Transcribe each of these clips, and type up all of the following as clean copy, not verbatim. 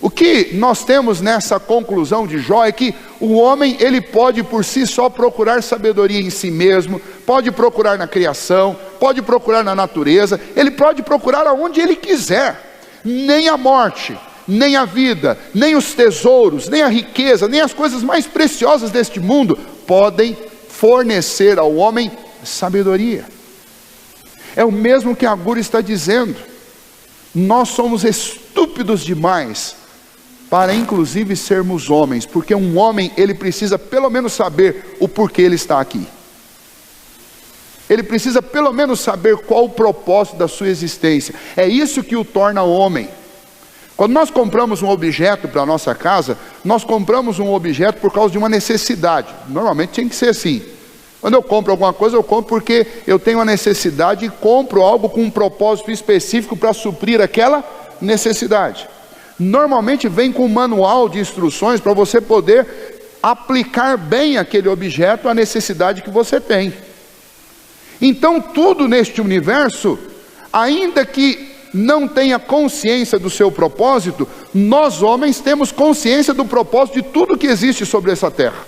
O que nós temos nessa conclusão de Jó é que o homem, ele pode por si só procurar sabedoria em si mesmo, pode procurar na criação, pode procurar na natureza, ele pode procurar aonde ele quiser. Nem a morte, nem a vida, nem os tesouros, nem a riqueza, nem as coisas mais preciosas deste mundo podem fornecer ao homem sabedoria. É o mesmo que Agur está dizendo. Nós somos estúpidos demais para inclusive sermos homens, porque um homem, ele precisa pelo menos saber o porquê ele está aqui. Ele precisa pelo menos saber qual o propósito da sua existência. É isso que o torna homem. Quando nós compramos um objeto para a nossa casa, nós compramos um objeto por causa de uma necessidade. Normalmente tem que ser assim. Quando eu compro alguma coisa, eu compro porque eu tenho uma necessidade e compro algo com um propósito específico para suprir aquela necessidade. Normalmente vem com um manual de instruções para você poder aplicar bem aquele objeto à necessidade que você tem. Então tudo neste universo, ainda que não tenha consciência do seu propósito, nós homens temos consciência do propósito de tudo que existe sobre essa terra.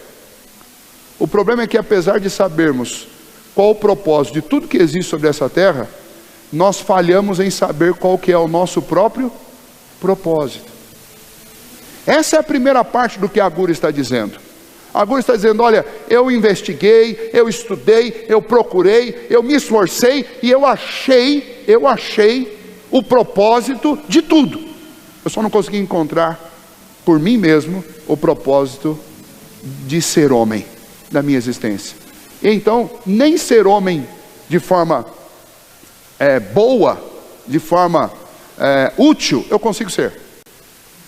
O problema é que apesar de sabermos qual o propósito de tudo que existe sobre essa terra, nós falhamos em saber qual que é o nosso próprio propósito. Essa é a primeira parte do que Agur está dizendo. Agur está dizendo, olha, eu investiguei, eu estudei, eu procurei, eu me esforcei e eu achei o propósito de tudo. Eu só não consegui encontrar por mim mesmo o propósito de ser homem da minha existência. E então, nem ser homem de forma boa, de forma útil, eu consigo ser.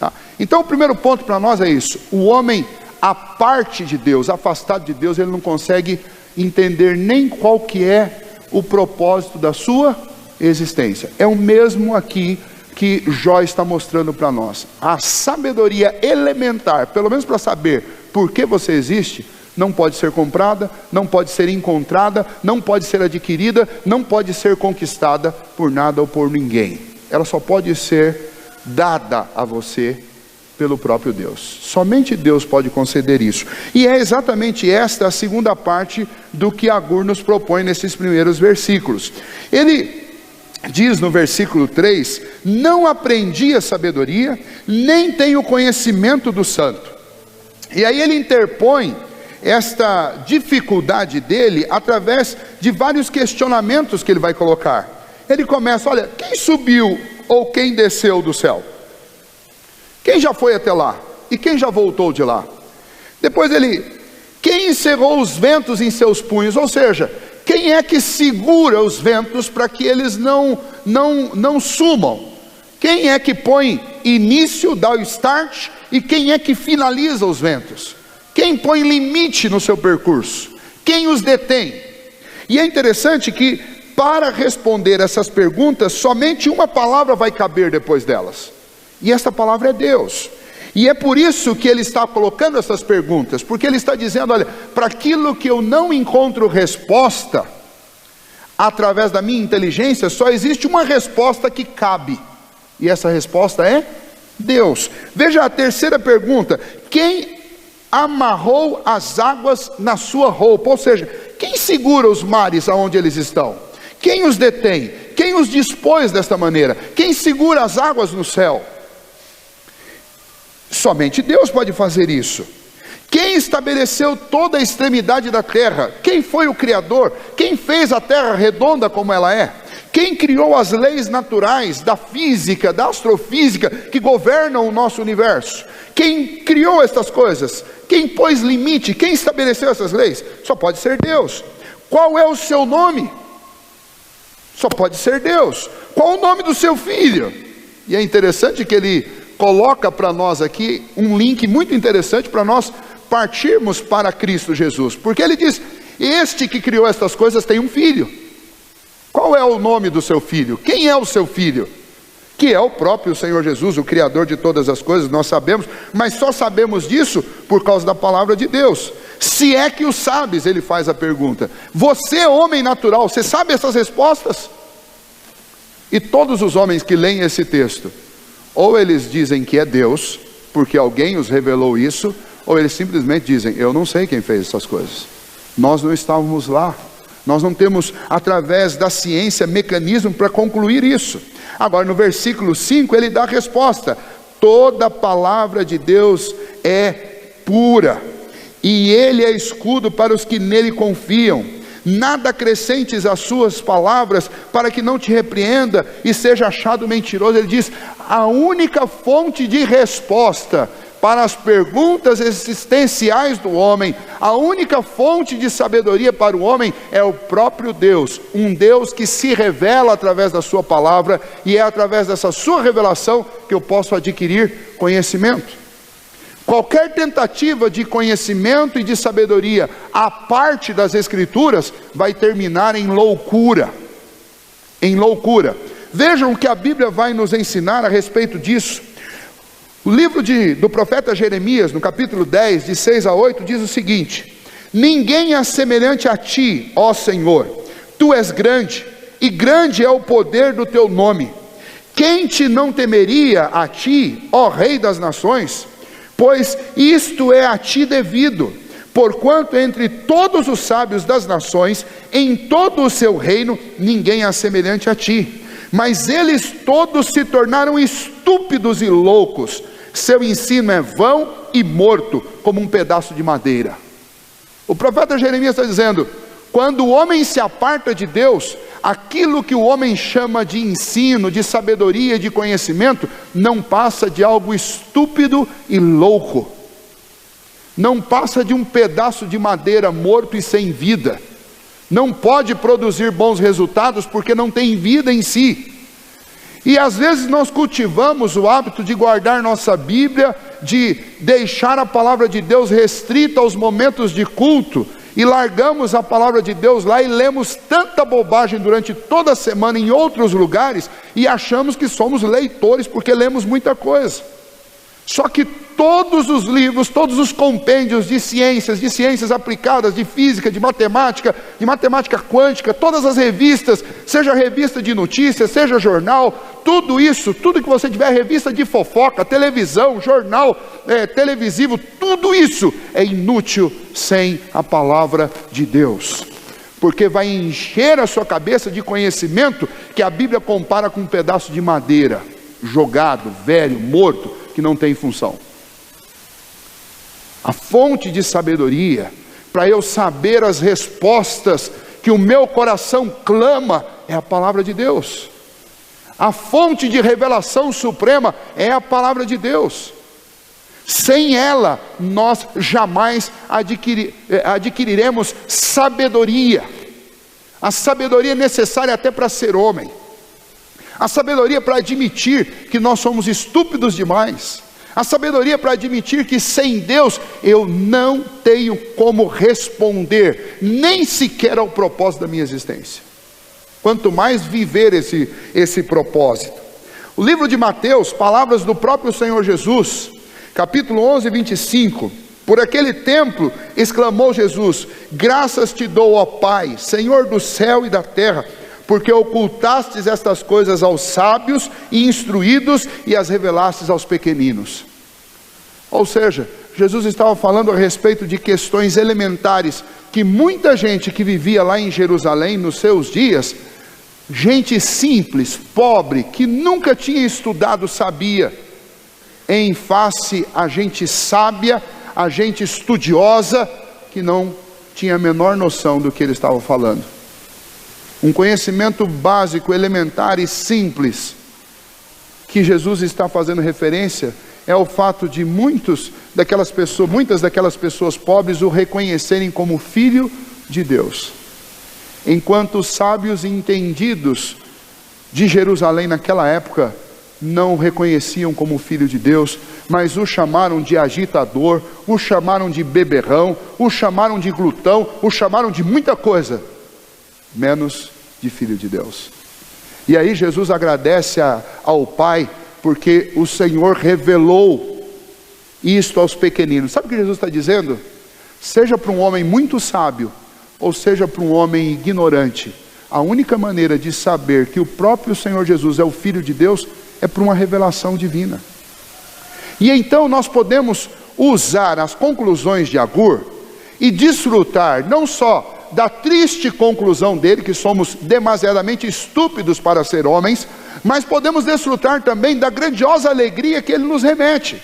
Tá? Então o primeiro ponto para nós é isso. O homem, à parte de Deus, afastado de Deus, ele não consegue entender nem qual que é o propósito da sua existência. É o mesmo aqui que Jó está mostrando para nós. A sabedoria elementar, pelo menos para saber por que você existe, não pode ser comprada, não pode ser encontrada, não pode ser adquirida, não pode ser conquistada por nada ou por ninguém. Ela só pode ser dada a você pelo próprio Deus. Somente Deus pode conceder isso. E é exatamente esta a segunda parte do que Agur nos propõe nesses primeiros versículos. Ele diz no versículo 3, não aprendi a sabedoria, nem tenho conhecimento do santo. E aí ele interpõe esta dificuldade dele através de vários questionamentos que ele vai colocar. Ele começa, olha, quem subiu ou quem desceu do céu? Quem já foi até lá? E quem já voltou de lá? Depois quem encerrou os ventos em seus punhos? Ou seja, quem é que segura os ventos para que eles não sumam? Quem é que põe início, dá o start, e quem é que finaliza os ventos? Quem põe limite no seu percurso? Quem os detém? E é interessante que para responder essas perguntas, somente uma palavra vai caber depois delas. E essa palavra é Deus. E é por isso que ele está colocando essas perguntas, porque ele está dizendo, olha, para aquilo que eu não encontro resposta, através da minha inteligência, só existe uma resposta que cabe. E essa resposta é Deus. Veja a terceira pergunta, quem amarrou as águas na sua roupa? Ou seja, quem segura os mares aonde eles estão? Quem os detém? Quem os dispôs desta maneira? Quem segura as águas no céu? Somente Deus pode fazer isso. Quem estabeleceu toda a extremidade da terra? Quem foi o Criador? Quem fez a terra redonda como ela é? Quem criou as leis naturais da física, da astrofísica, que governam o nosso universo? Quem criou estas coisas? Quem pôs limite? Quem estabeleceu essas leis? Só pode ser Deus. Qual é o seu nome? Só pode ser Deus. Qual o nome do seu filho? E é interessante que ele coloca para nós aqui um link muito interessante para nós partirmos para Cristo Jesus, porque ele diz, este que criou estas coisas tem um filho. Qual é o nome do seu filho? Quem é o seu filho? Que é o próprio Senhor Jesus, o Criador de todas as coisas, nós sabemos, mas só sabemos disso por causa da palavra de Deus. Se é que o sabes, ele faz a pergunta. Você, homem natural, você sabe essas respostas? E todos os homens que leem esse texto, Ou eles dizem que é Deus, porque alguém os revelou isso, ou eles simplesmente dizem, eu não sei quem fez essas coisas. Nós não estávamos lá. Nós não temos, através da ciência, mecanismo para concluir isso. Agora, no versículo 5, ele dá a resposta. Toda palavra de Deus é pura, e ele é escudo para os que nele confiam. Nada acrescentes às suas palavras, para que não te repreenda e seja achado mentiroso. Ele diz, a única fonte de resposta para as perguntas existenciais do homem, a única fonte de sabedoria para o homem é o próprio Deus, um Deus que se revela através da sua palavra, e é através dessa sua revelação que eu posso adquirir conhecimento. Qualquer tentativa de conhecimento e de sabedoria à parte das Escrituras vai terminar em loucura. Em loucura. Vejam o que a Bíblia vai nos ensinar a respeito disso. O livro do profeta Jeremias, no capítulo 10, de 6 a 8, diz o seguinte: ninguém é semelhante a ti, ó Senhor, tu és grande, e grande é o poder do teu nome. Quem te não temeria a ti, ó Rei das nações? Pois isto é a ti devido, porquanto entre todos os sábios das nações, em todo o seu reino, ninguém é semelhante a ti. Mas eles todos se tornaram estúpidos e loucos, seu ensino é vão e morto, como um pedaço de madeira. O profeta Jeremias está dizendo, quando o homem se aparta de Deus, aquilo que o homem chama de ensino, de sabedoria, de conhecimento, não passa de algo estúpido e louco, não passa de um pedaço de madeira morto e sem vida, não pode produzir bons resultados porque não tem vida em si. E às vezes nós cultivamos o hábito de guardar nossa Bíblia, de deixar a palavra de Deus restrita aos momentos de culto, e largamos a palavra de Deus lá e lemos tanta bobagem durante toda a semana em outros lugares, e achamos que somos leitores porque lemos muita coisa. Só que todos os livros, todos os compêndios de ciências aplicadas, de física, de matemática quântica, todas as revistas, seja revista de notícias, seja jornal, tudo isso, tudo que você tiver, revista de fofoca, televisão, jornal televisivo, tudo isso é inútil sem a palavra de Deus, porque vai encher a sua cabeça de conhecimento que a Bíblia compara com um pedaço de madeira, jogado, velho, morto, que não tem função. A fonte de sabedoria, para eu saber as respostas que o meu coração clama, é a palavra de Deus. A fonte de revelação suprema é a palavra de Deus. Sem ela, nós jamais adquiriremos sabedoria. A sabedoria necessária até para ser homem. A sabedoria para admitir que nós somos estúpidos demais. A sabedoria para admitir que sem Deus eu não tenho como responder, nem sequer ao propósito da minha existência. Quanto mais viver esse propósito. O livro de Mateus, palavras do próprio Senhor Jesus, capítulo 11, 25. Por aquele templo, exclamou Jesus, graças te dou, ó Pai, Senhor do céu e da terra, porque ocultastes estas coisas aos sábios e instruídos e as revelastes aos pequeninos. Ou seja, Jesus estava falando a respeito de questões elementares, que muita gente que vivia lá em Jerusalém nos seus dias, gente simples, pobre, que nunca tinha estudado, sabia, em face a gente sábia, a gente estudiosa, que não tinha a menor noção do que ele estava falando. Um conhecimento básico, elementar e simples, que Jesus está fazendo referência, é o fato de muitas daquelas pessoas pobres o reconhecerem como filho de Deus. Enquanto os sábios e entendidos de Jerusalém naquela época não o reconheciam como filho de Deus, mas o chamaram de agitador, o chamaram de beberrão, o chamaram de glutão, o chamaram de muita coisa, menos de filho de Deus. E aí Jesus agradece ao Pai, porque o Senhor revelou isto aos pequeninos. Sabe o que Jesus está dizendo? Seja para um homem muito sábio, ou seja para um homem ignorante, a única maneira de saber que o próprio Senhor Jesus é o Filho de Deus, é por uma revelação divina. E então nós podemos usar as conclusões de Agur e desfrutar não só da triste conclusão dele, que somos demasiadamente estúpidos para ser homens, mas podemos desfrutar também da grandiosa alegria que ele nos remete.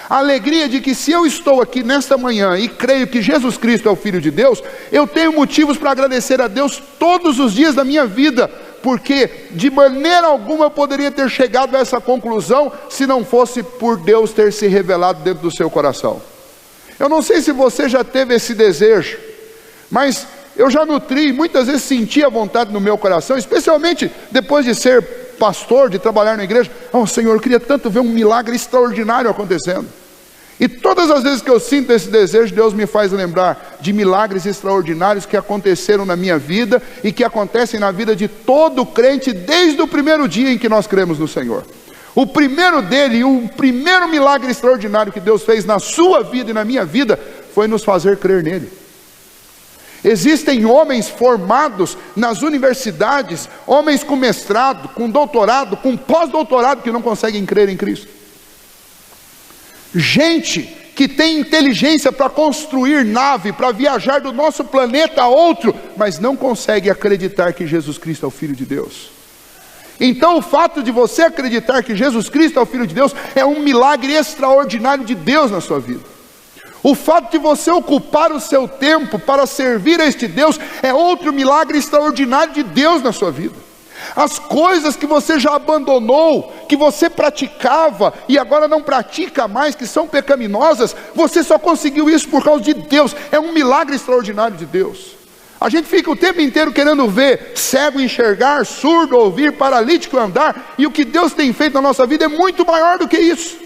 A alegria de que se eu estou aqui nesta manhã e creio que Jesus Cristo é o Filho de Deus, eu tenho motivos para agradecer a Deus todos os dias da minha vida, porque de maneira alguma eu poderia ter chegado a essa conclusão se não fosse por Deus ter se revelado dentro do seu coração. Eu não sei se você já teve esse desejo, mas eu já nutri, muitas vezes senti a vontade no meu coração, especialmente depois de ser pastor, de trabalhar na igreja. Oh Senhor, eu queria tanto ver um milagre extraordinário acontecendo. E todas as vezes que eu sinto esse desejo, Deus me faz lembrar de milagres extraordinários que aconteceram na minha vida e que acontecem na vida de todo crente desde o primeiro dia em que nós cremos no Senhor. O primeiro dele, o primeiro milagre extraordinário que Deus fez na sua vida e na minha vida foi nos fazer crer nele. Existem homens formados nas universidades, homens com mestrado, com doutorado, com pós-doutorado, que não conseguem crer em Cristo. Gente que tem inteligência para construir nave, para viajar do nosso planeta a outro, mas não consegue acreditar que Jesus Cristo é o Filho de Deus. Então o fato de você acreditar que Jesus Cristo é o Filho de Deus é um milagre extraordinário de Deus na sua vida. O fato de você ocupar o seu tempo para servir a este Deus é outro milagre extraordinário de Deus na sua vida. As coisas que você já abandonou, que você praticava e agora não pratica mais, que são pecaminosas, você só conseguiu isso por causa de Deus. É um milagre extraordinário de Deus. A gente fica o tempo inteiro querendo ver cego enxergar, surdo ouvir, paralítico andar, e o que Deus tem feito na nossa vida é muito maior do que isso.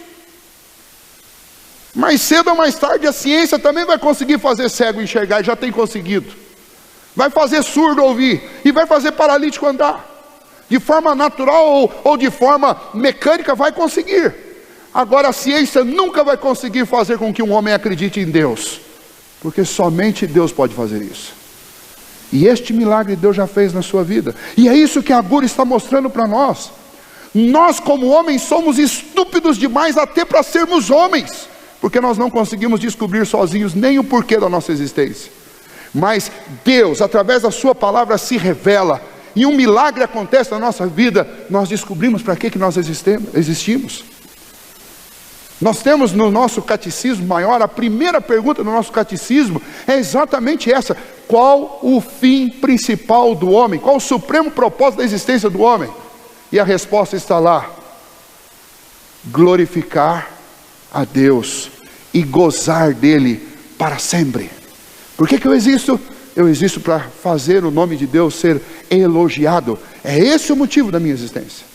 Mais cedo ou mais tarde a ciência também vai conseguir fazer cego enxergar, e já tem conseguido. Vai fazer surdo ouvir, e vai fazer paralítico andar. De forma natural ou de forma mecânica vai conseguir. Agora a ciência nunca vai conseguir fazer com que um homem acredite em Deus, porque somente Deus pode fazer isso. E este milagre Deus já fez na sua vida. E é isso que Agur está mostrando para nós. Nós como homens somos estúpidos demais até para sermos homens, porque nós não conseguimos descobrir sozinhos nem o porquê da nossa existência. Mas Deus, através da sua palavra, se revela, e um milagre acontece na nossa vida. Nós descobrimos para que nós existimos. Nós temos no nosso catecismo maior, a primeira pergunta do nosso catecismo é exatamente essa: qual o fim principal do homem? Qual o supremo propósito da existência do homem? E a resposta está lá: glorificar a Deus e gozar dele para sempre. Por que eu existo? Eu existo para fazer o nome de Deus ser elogiado. É esse o motivo da minha existência.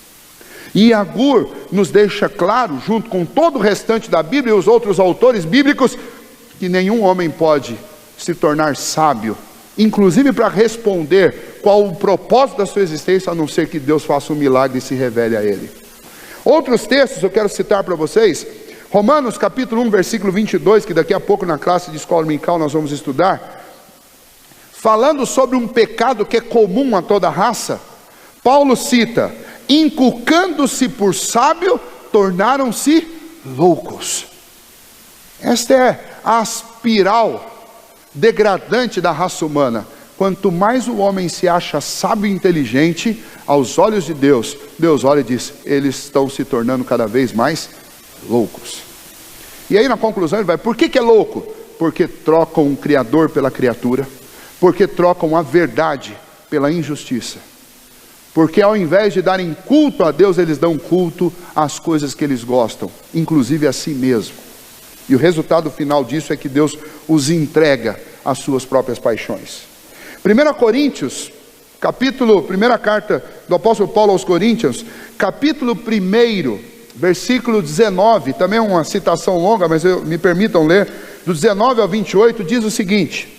E Agur nos deixa claro, junto com todo o restante da Bíblia e os outros autores bíblicos, que nenhum homem pode se tornar sábio, inclusive para responder qual o propósito da sua existência, a não ser que Deus faça um milagre e se revele a ele. Outros textos eu quero citar para vocês. Romanos capítulo 1, versículo 22, que daqui a pouco na classe de escola dominical nós vamos estudar. Falando sobre um pecado que é comum a toda raça, Paulo cita: inculcando-se por sábio, tornaram-se loucos. Esta é a espiral degradante da raça humana. Quanto mais o homem se acha sábio e inteligente, aos olhos de Deus, Deus olha e diz: eles estão se tornando cada vez mais loucos. E aí na conclusão ele vai: por que é louco? Porque trocam o Criador pela criatura, porque trocam a verdade pela injustiça, porque ao invés de darem culto a Deus, eles dão culto às coisas que eles gostam, inclusive a si mesmo. E o resultado final disso é que Deus os entrega às suas próprias paixões. 1 Coríntios, primeira carta do apóstolo Paulo aos Coríntios, capítulo 1, versículo 19, também é uma citação longa, mas me permitam ler, do 19 ao 28, diz o seguinte: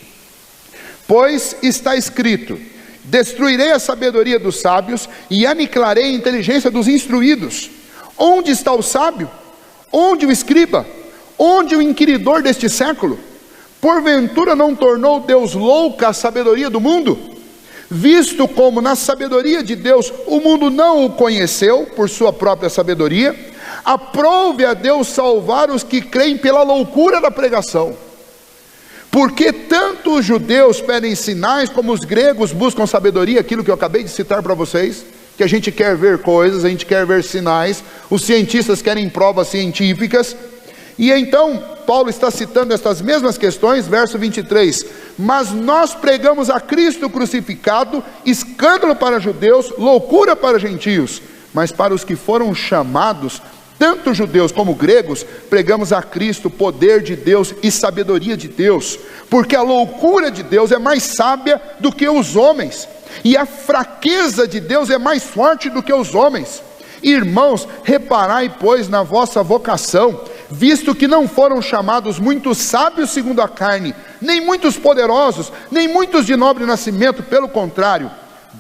pois está escrito: destruirei a sabedoria dos sábios e aniquilarei a inteligência dos instruídos. Onde está o sábio? Onde o escriba? Onde o inquiridor deste século? Porventura não tornou Deus louca a sabedoria do mundo? visto como na sabedoria de Deus o mundo não o conheceu por sua própria sabedoria, aprove a Deus salvar os que creem pela loucura da pregação. Porque tanto os judeus pedem sinais, como os gregos buscam sabedoria, aquilo que eu acabei de citar para vocês, que a gente quer ver coisas, a gente quer ver sinais, os cientistas querem provas científicas. E então, Paulo está citando estas mesmas questões, verso 23, mas nós pregamos a Cristo crucificado, escândalo para judeus, loucura para gentios, mas para os que foram chamados, tanto judeus como gregos, pregamos a Cristo, poder de Deus e sabedoria de Deus, porque a loucura de Deus é mais sábia do que os homens, e a fraqueza de Deus é mais forte do que os homens. Irmãos, reparai pois na vossa vocação, visto que não foram chamados muitos sábios segundo a carne, nem muitos poderosos, nem muitos de nobre nascimento, pelo contrário,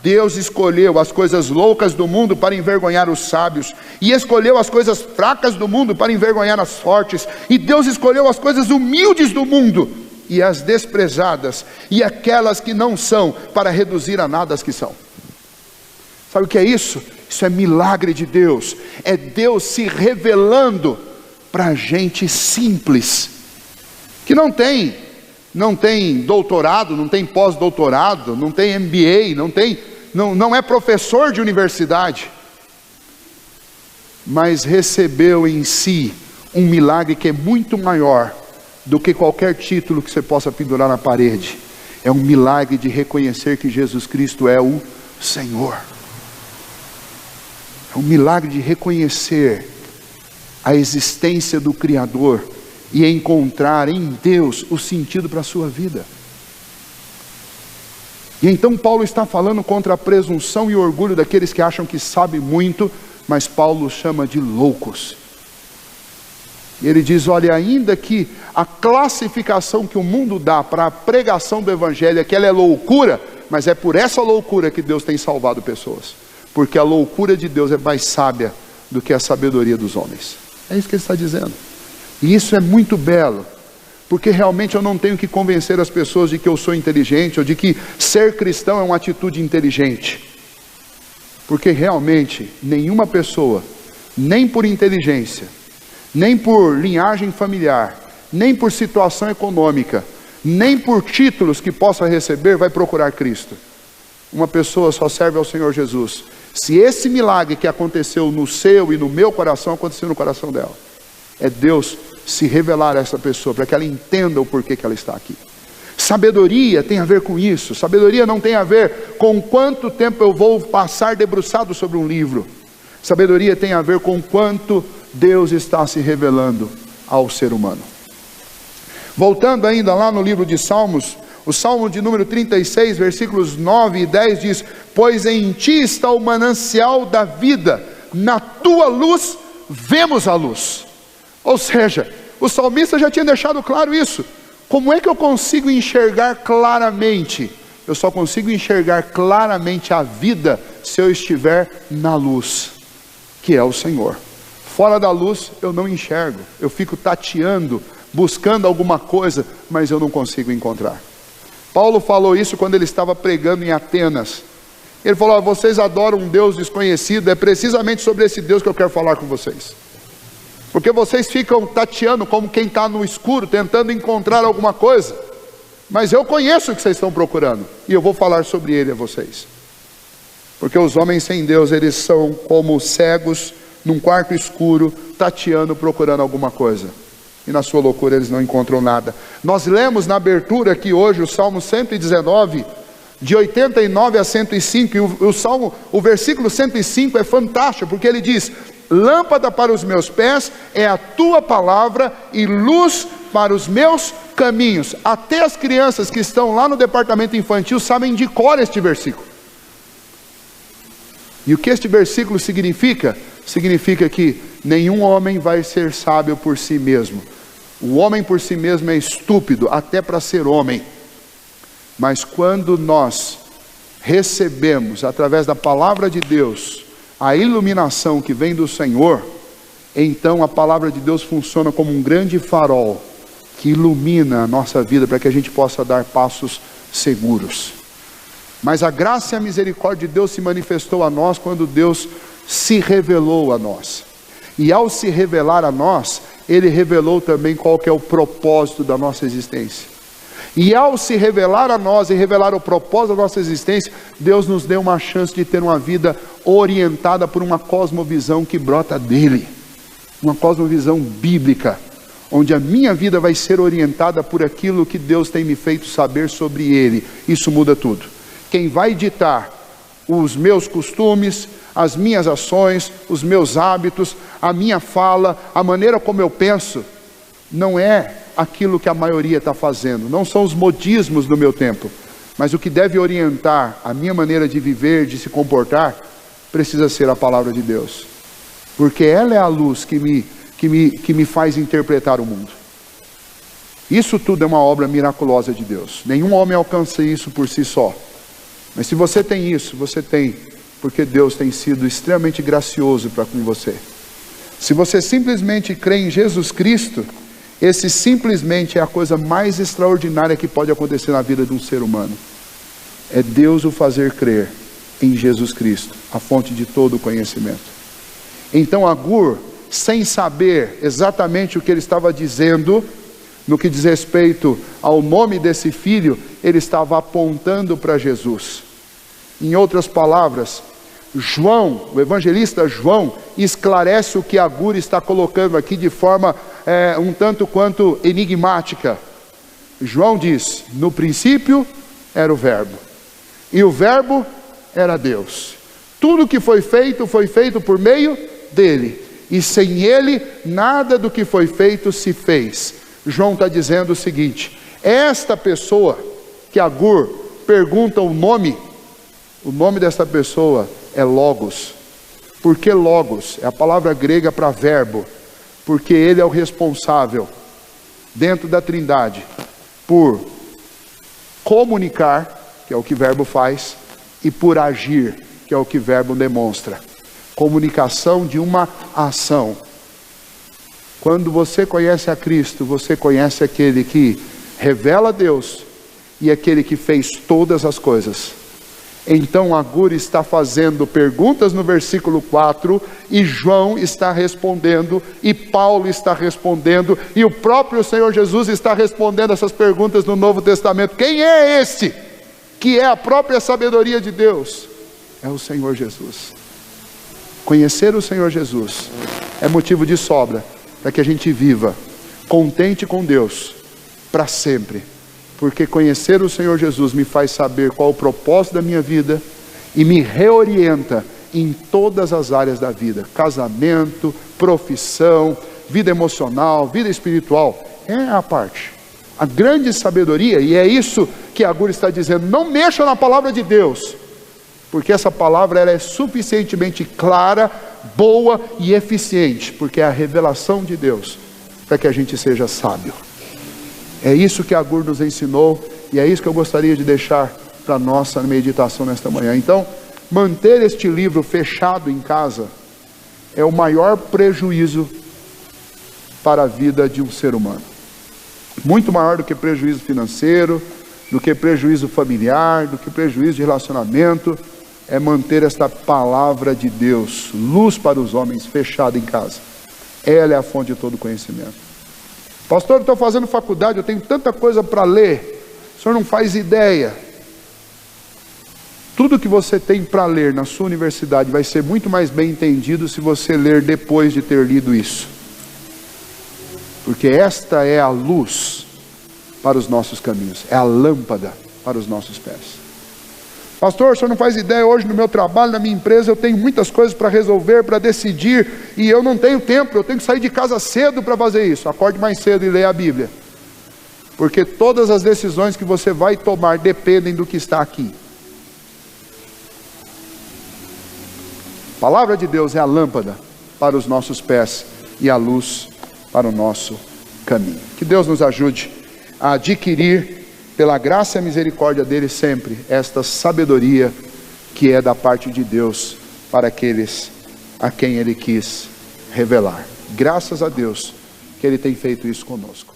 Deus escolheu as coisas loucas do mundo para envergonhar os sábios, e escolheu as coisas fracas do mundo para envergonhar as fortes, e Deus escolheu as coisas humildes do mundo, e as desprezadas, e aquelas que não são, para reduzir a nada as que são. Sabe o que é isso? Isso é milagre de Deus, é Deus se revelando para gente simples, que não tem doutorado, não tem pós-doutorado, não tem MBA, não é professor de universidade, mas recebeu em si um milagre que é muito maior do que qualquer título que você possa pendurar na parede. É um milagre de reconhecer que Jesus Cristo é o Senhor. É um milagre de reconhecer a existência do Criador e encontrar em Deus o sentido para a sua vida. E então Paulo está falando contra a presunção e o orgulho daqueles que acham que sabem muito, mas Paulo chama de loucos. E ele diz, olha, ainda que a classificação que o mundo dá para a pregação do Evangelho é que ela é loucura, mas é por essa loucura que Deus tem salvado pessoas, porque a loucura de Deus é mais sábia do que a sabedoria dos homens. É isso que ele está dizendo. E isso é muito belo, porque realmente eu não tenho que convencer as pessoas de que eu sou inteligente, ou de que ser cristão é uma atitude inteligente, porque realmente nenhuma pessoa, nem por inteligência, nem por linhagem familiar, nem por situação econômica, nem por títulos que possa receber, vai procurar Cristo. Uma pessoa só serve ao Senhor Jesus se esse milagre que aconteceu no seu e no meu coração, aconteceu no coração dela. É Deus se revelar a essa pessoa, para que ela entenda o porquê que ela está aqui. Sabedoria tem a ver com isso. Sabedoria não tem a ver com quanto tempo eu vou passar debruçado sobre um livro. Sabedoria tem a ver com quanto Deus está se revelando ao ser humano. Voltando ainda lá no livro de Salmos, o Salmo de número 36, versículos 9 e 10 diz, pois em ti está o manancial da vida, na tua luz vemos a luz. Ou seja, o salmista já tinha deixado claro isso. Como é que eu consigo enxergar claramente? Eu só consigo enxergar claramente a vida se eu estiver na luz, que é o Senhor. Fora da luz eu não enxergo, eu fico tateando, buscando alguma coisa, mas eu não consigo encontrar. Paulo falou isso quando ele estava pregando em Atenas. Ele falou, vocês adoram um Deus desconhecido, é precisamente sobre esse Deus que eu quero falar com vocês. Porque vocês ficam tateando como quem está no escuro, tentando encontrar alguma coisa. Mas eu conheço o que vocês estão procurando, e eu vou falar sobre ele a vocês. Porque os homens sem Deus, eles são como cegos num quarto escuro, tateando, procurando alguma coisa. E na sua loucura eles não encontram nada. Nós lemos na abertura aqui hoje o Salmo 119, de 89 a 105, e o versículo 105 é fantástico, porque ele diz, lâmpada para os meus pés é a tua palavra e luz para os meus caminhos. Até as crianças que estão lá no departamento infantil sabem de cor este versículo. E o que este versículo significa? Significa que nenhum homem vai ser sábio por si mesmo. O homem por si mesmo é estúpido, até para ser homem. Mas quando nós recebemos, através da palavra de Deus, a iluminação que vem do Senhor, então a palavra de Deus funciona como um grande farol, que ilumina a nossa vida, para que a gente possa dar passos seguros. Mas a graça e a misericórdia de Deus se manifestou a nós quando Deus se revelou a nós. E ao se revelar a nós, Ele revelou também qual que é o propósito da nossa existência. E ao se revelar a nós e revelar o propósito da nossa existência, Deus nos deu uma chance de ter uma vida orientada por uma cosmovisão que brota dEle. Uma cosmovisão bíblica, onde a minha vida vai ser orientada por aquilo que Deus tem me feito saber sobre Ele. Isso muda tudo. Quem vai ditar os meus costumes, as minhas ações, os meus hábitos, a minha fala, a maneira como eu penso, não é aquilo que a maioria está fazendo, não são os modismos do meu tempo, mas o que deve orientar a minha maneira de viver, de se comportar, precisa ser a palavra de Deus, porque ela é a luz que me faz interpretar o mundo. Isso tudo é uma obra miraculosa de Deus. Nenhum homem alcança isso por si só, mas se você tem isso, você tem, porque Deus tem sido extremamente gracioso para com você. Se você simplesmente crê em Jesus Cristo, esse simplesmente é a coisa mais extraordinária que pode acontecer na vida de um ser humano. É Deus o fazer crer em Jesus Cristo, a fonte de todo o conhecimento. Então Agur, sem saber exatamente o que ele estava dizendo, no que diz respeito ao nome desse filho, ele estava apontando para Jesus. Em outras palavras, João, o evangelista João, esclarece o que Agur está colocando aqui de forma um tanto quanto enigmática. João diz: no princípio era o verbo, e o verbo era Deus. Tudo que foi feito por meio dele, e sem ele nada do que foi feito se fez. João está dizendo o seguinte: esta pessoa que Agur pergunta o nome dessa pessoa é Logos. Por que Logos? É a palavra grega para verbo, porque ele é o responsável dentro da Trindade por comunicar, que é o que verbo faz, e por agir, que é o que verbo demonstra. Comunicação de uma ação. Quando você conhece a Cristo, você conhece aquele que revela Deus e aquele que fez todas as coisas. Então Agur está fazendo perguntas no versículo 4, e João está respondendo, e Paulo está respondendo, e o próprio Senhor Jesus está respondendo essas perguntas no Novo Testamento. Quem é esse que é a própria sabedoria de Deus? É o Senhor Jesus. Conhecer o Senhor Jesus é motivo de sobra para que a gente viva contente com Deus para sempre. Porque conhecer o Senhor Jesus me faz saber qual o propósito da minha vida e me reorienta em todas as áreas da vida. Casamento, profissão, vida emocional, vida espiritual. É a parte. A grande sabedoria, e é isso que Agur está dizendo: não mexa na palavra de Deus, porque essa palavra ela é suficientemente clara, boa e eficiente, porque é a revelação de Deus para que a gente seja sábio. É isso que Agur nos ensinou, e é isso que eu gostaria de deixar para a nossa meditação nesta manhã. Então, manter este livro fechado em casa é o maior prejuízo para a vida de um ser humano. Muito maior do que prejuízo financeiro, do que prejuízo familiar, do que prejuízo de relacionamento, é manter esta palavra de Deus, luz para os homens, fechada em casa. Ela é a fonte de todo conhecimento. Pastor, eu estou fazendo faculdade, eu tenho tanta coisa para ler, o senhor não faz ideia. Tudo que você tem para ler na sua universidade vai ser muito mais bem entendido se você ler depois de ter lido isso. Porque esta é a luz para os nossos caminhos, é a lâmpada para os nossos pés. Pastor, o senhor não faz ideia, hoje no meu trabalho, na minha empresa, eu tenho muitas coisas para resolver, para decidir, e eu não tenho tempo, eu tenho que sair de casa cedo para fazer isso. Acorde mais cedo e leia a Bíblia, porque todas as decisões que você vai tomar dependem do que está aqui. A palavra de Deus é a lâmpada para os nossos pés e a luz para o nosso caminho. Que Deus nos ajude a adquirir, pela graça e misericórdia dele sempre, esta sabedoria que é da parte de Deus para aqueles a quem ele quis revelar. Graças a Deus que ele tem feito isso conosco.